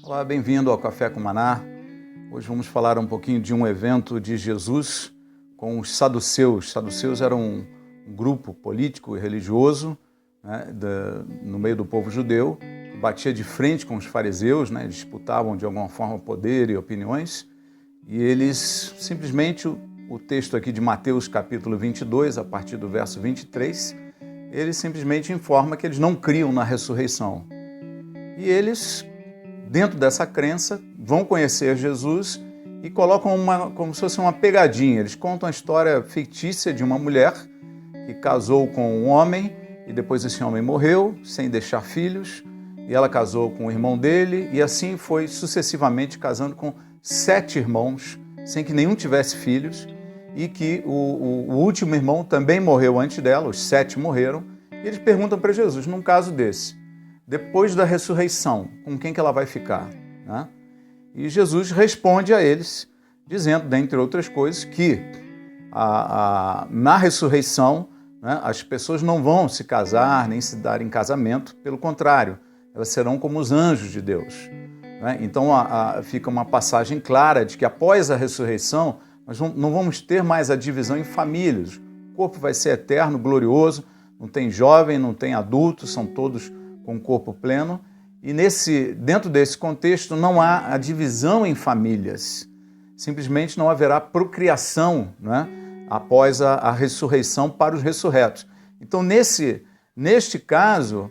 Olá, bem-vindo ao Café com Maná. Hoje vamos falar um pouquinho de um evento de Jesus com os saduceus. Os saduceus eram um grupo político e religioso, né, no meio do povo judeu, que batia de frente com os fariseus, né, disputavam de alguma forma poder e opiniões, e eles simplesmente, o texto aqui de Mateus capítulo 22, a partir do verso 23, ele simplesmente informa que eles não criam na ressurreição. E eles, dentro dessa crença, vão conhecer Jesus e colocam como se fosse uma pegadinha. Eles contam a história fictícia de uma mulher que casou com um homem e depois esse homem morreu sem deixar filhos e ela casou com o irmão dele e assim foi sucessivamente casando com 7 irmãos sem que nenhum tivesse filhos e que o último irmão também morreu antes dela, os 7 morreram. E eles perguntam para Jesus, num caso desse, depois da ressurreição, com quem que ela vai ficar? Né? E Jesus responde a eles, dizendo, dentre outras coisas, que na ressurreição, né, as pessoas não vão se casar, nem se dar em casamento, pelo contrário, elas serão como os anjos de Deus. Né? Então fica uma passagem clara de que após a ressurreição, nós não vamos ter mais a divisão em famílias. O corpo vai ser eterno, glorioso, não tem jovem, não tem adulto, são todos com o corpo pleno. E dentro desse contexto não há a divisão em famílias. Simplesmente não haverá procriação, né, após a ressurreição para os ressurretos. Então, neste caso,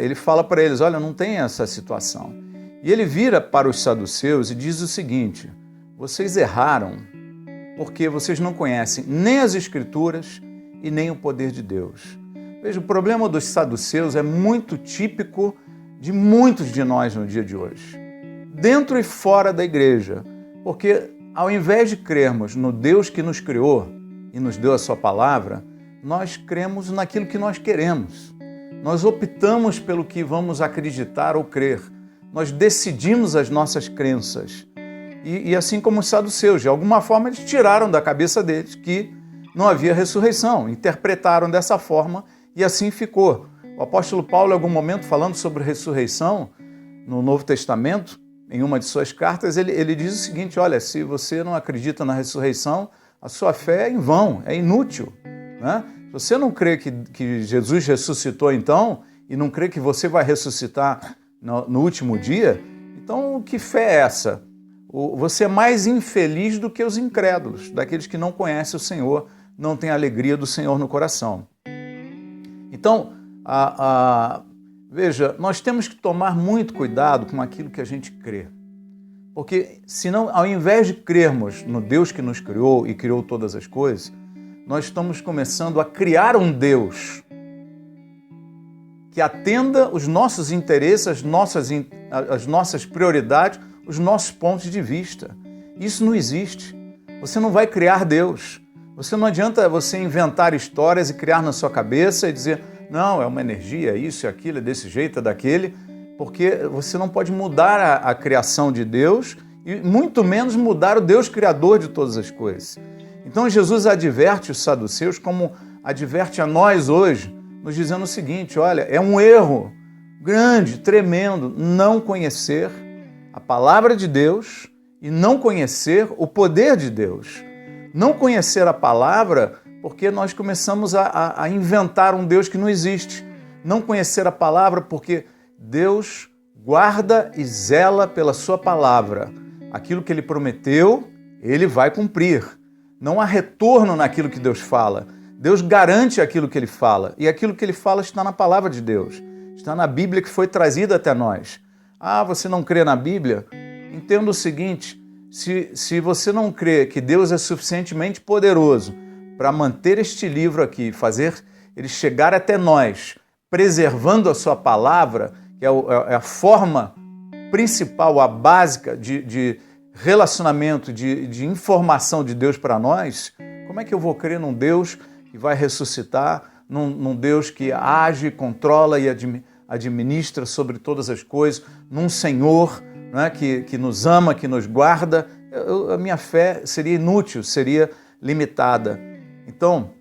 ele fala para eles, olha, não tem essa situação. E ele vira para os saduceus e diz o seguinte, vocês erraram porque vocês não conhecem nem as Escrituras e nem o poder de Deus. Veja, o problema dos saduceus é muito típico de muitos de nós no dia de hoje, dentro e fora da igreja, porque ao invés de crermos no Deus que nos criou e nos deu a sua palavra, nós cremos naquilo que nós queremos. Nós optamos pelo que vamos acreditar ou crer. Nós decidimos as nossas crenças. E assim como os saduceus, de alguma forma eles tiraram da cabeça deles que não havia ressurreição, interpretaram dessa forma e assim ficou. O apóstolo Paulo, em algum momento, falando sobre ressurreição, no Novo Testamento, em uma de suas cartas, ele diz o seguinte, olha, se você não acredita na ressurreição, a sua fé é em vão, é inútil. Né? Se você não crê que Jesus ressuscitou então, e não crê que você vai ressuscitar no último dia, então que fé é essa? Você é mais infeliz do que os incrédulos, daqueles que não conhecem o Senhor, não têm a alegria do Senhor no coração. Então, veja, nós temos que tomar muito cuidado com aquilo que a gente crê. Porque, senão, ao invés de crermos no Deus que nos criou e criou todas as coisas, nós estamos começando a criar um Deus que atenda os nossos interesses, as nossas prioridades, os nossos pontos de vista. Isso não existe. Você não vai criar Deus. Não adianta você inventar histórias e criar na sua cabeça e dizer, não, é uma energia, é isso, é aquilo, é desse jeito, é daquele, porque você não pode mudar a criação de Deus e muito menos mudar o Deus criador de todas as coisas. Então Jesus adverte os saduceus como adverte a nós hoje, nos dizendo o seguinte, olha, é um erro grande, tremendo, não conhecer a palavra de Deus e não conhecer o poder de Deus. Não conhecer a palavra porque nós começamos a inventar um Deus que não existe. Não conhecer a palavra porque Deus guarda e zela pela sua palavra. Aquilo que Ele prometeu, Ele vai cumprir. Não há retorno naquilo que Deus fala. Deus garante aquilo que Ele fala. E aquilo que Ele fala está na palavra de Deus. Está na Bíblia que foi trazida até nós. Ah, você não crê na Bíblia? Entenda o seguinte, se você não crê que Deus é suficientemente poderoso para manter este livro aqui, fazer ele chegar até nós, preservando a sua palavra, que é a forma principal, a básica de relacionamento, de informação de Deus para nós, como é que eu vou crer num Deus que vai ressuscitar, num Deus que age, controla e administra sobre todas as coisas, num Senhor, né, que nos ama, que nos guarda? A minha fé seria inútil, seria limitada. Então,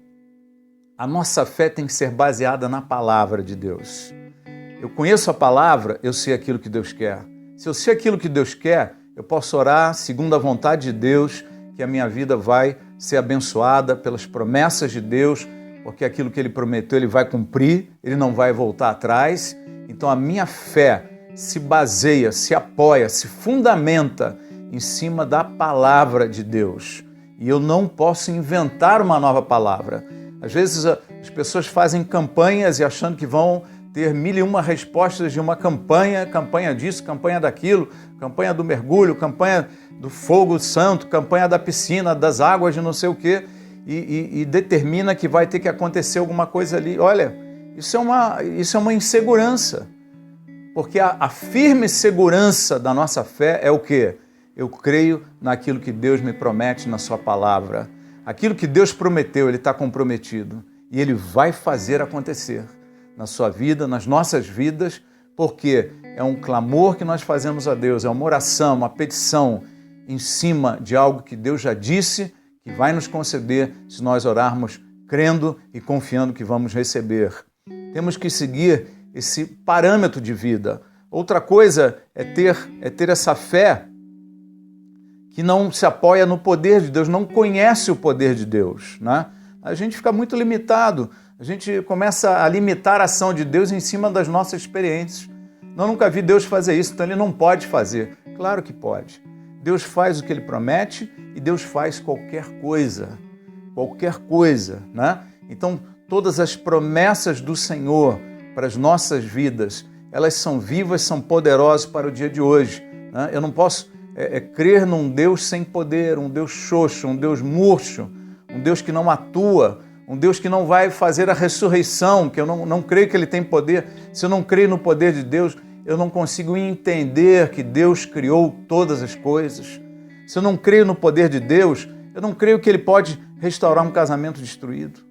a nossa fé tem que ser baseada na palavra de Deus. Eu conheço a palavra, eu sei aquilo que Deus quer. Se eu sei aquilo que Deus quer, eu posso orar segundo a vontade de Deus, que a minha vida vai ser abençoada pelas promessas de Deus, porque aquilo que Ele prometeu, Ele vai cumprir, Ele não vai voltar atrás. Então a minha fé se baseia, se apoia, se fundamenta em cima da palavra de Deus. E eu não posso inventar uma nova palavra. Às vezes as pessoas fazem campanhas e achando que vão ter 1001 respostas de uma campanha disso, campanha daquilo, campanha do mergulho, campanha do fogo santo, campanha da piscina, das águas de não sei o quê, e determina que vai ter que acontecer alguma coisa ali. Olha, isso é uma insegurança, porque a firme segurança da nossa fé é o quê? Eu creio naquilo que Deus me promete na sua palavra. Aquilo que Deus prometeu, Ele está comprometido e Ele vai fazer acontecer na sua vida, nas nossas vidas, porque é um clamor que nós fazemos a Deus, é uma oração, uma petição em cima de algo que Deus já disse que vai nos conceder se nós orarmos crendo e confiando que vamos receber. Temos que seguir esse parâmetro de vida. Outra coisa é ter essa fé que não se apoia no poder de Deus, não conhece o poder de Deus, né? A gente fica muito limitado, a gente começa a limitar a ação de Deus em cima das nossas experiências. Eu nunca vi Deus fazer isso, então Ele não pode fazer. Claro que pode. Deus faz o que Ele promete e Deus faz qualquer coisa, né? Então, todas as promessas do Senhor para as nossas vidas, elas são vivas, são poderosas para o dia de hoje, né? Eu não posso crer num Deus sem poder, um Deus xoxo, um Deus murcho, um Deus que não atua, um Deus que não vai fazer a ressurreição, que eu não creio que Ele tem poder. Se eu não creio no poder de Deus, eu não consigo entender que Deus criou todas as coisas. Se eu não creio no poder de Deus, eu não creio que Ele pode restaurar um casamento destruído.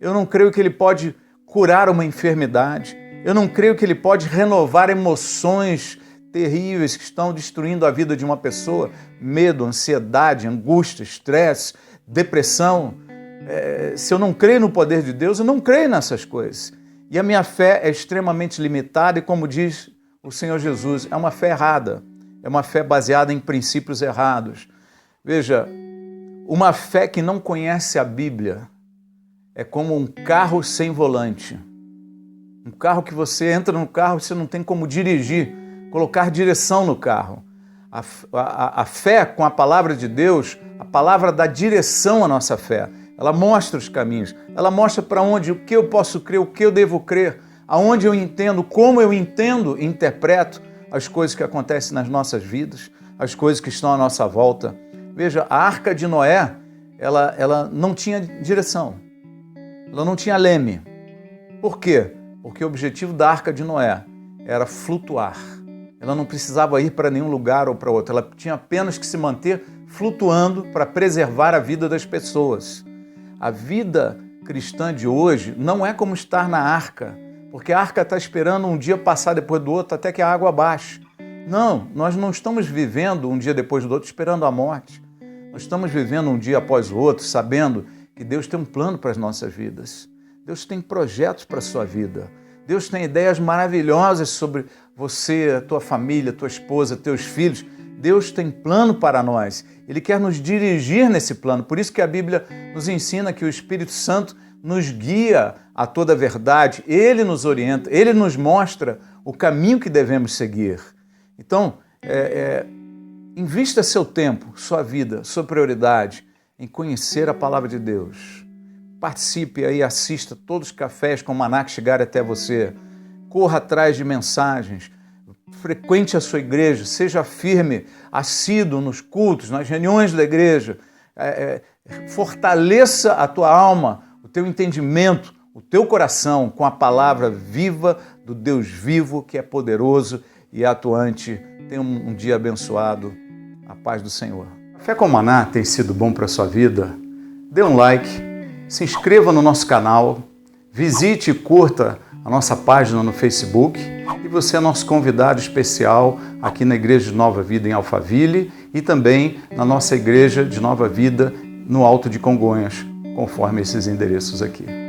Eu não creio que Ele pode curar uma enfermidade. Eu não creio que Ele pode renovar emoções terríveis que estão destruindo a vida de uma pessoa. Medo, ansiedade, angústia, estresse, depressão. Se eu não creio no poder de Deus, eu não creio nessas coisas. E a minha fé é extremamente limitada e, como diz o Senhor Jesus, é uma fé errada. É uma fé baseada em princípios errados. Veja, uma fé que não conhece a Bíblia é como um carro sem volante. Um carro que você entra no carro e você não tem como dirigir, colocar direção no carro. A fé com a palavra de Deus, a palavra dá direção à nossa fé. Ela mostra os caminhos, ela mostra para onde, o que eu posso crer, o que eu devo crer, aonde eu entendo, como eu entendo e interpreto as coisas que acontecem nas nossas vidas, as coisas que estão à nossa volta. Veja, a Arca de Noé, ela não tinha direção, ela não tinha leme. Por quê? Porque o objetivo da Arca de Noé era flutuar. Ela não precisava ir para nenhum lugar ou para outro, ela tinha apenas que se manter flutuando para preservar a vida das pessoas. A vida cristã de hoje não é como estar na arca, porque a arca está esperando um dia passar depois do outro até que a água baixe. Não, nós não estamos vivendo um dia depois do outro esperando a morte. Nós estamos vivendo um dia após o outro, sabendo que Deus tem um plano para as nossas vidas. Deus tem projetos para a sua vida. Deus tem ideias maravilhosas sobre você, a tua família, a tua esposa, teus filhos. Deus tem plano para nós. Ele quer nos dirigir nesse plano. Por isso que a Bíblia nos ensina que o Espírito Santo nos guia a toda a verdade. Ele nos orienta, Ele nos mostra o caminho que devemos seguir. Então, invista seu tempo, sua vida, sua prioridade em conhecer a palavra de Deus. Participe aí, assista todos os cafés com maná que chegarem até você. Corra atrás de mensagens. Frequente a sua igreja, seja firme, assíduo nos cultos, nas reuniões da igreja. Fortaleça a tua alma, o teu entendimento, o teu coração com a palavra viva do Deus vivo, que é poderoso e atuante. Tenha um dia abençoado. A paz do Senhor. Café com Maná tem sido bom para a sua vida? Dê um like, se inscreva no nosso canal, visite e curta a nossa página no Facebook e você é nosso convidado especial aqui na Igreja de Nova Vida em Alphaville e também na nossa Igreja de Nova Vida no Alto de Congonhas, conforme esses endereços aqui.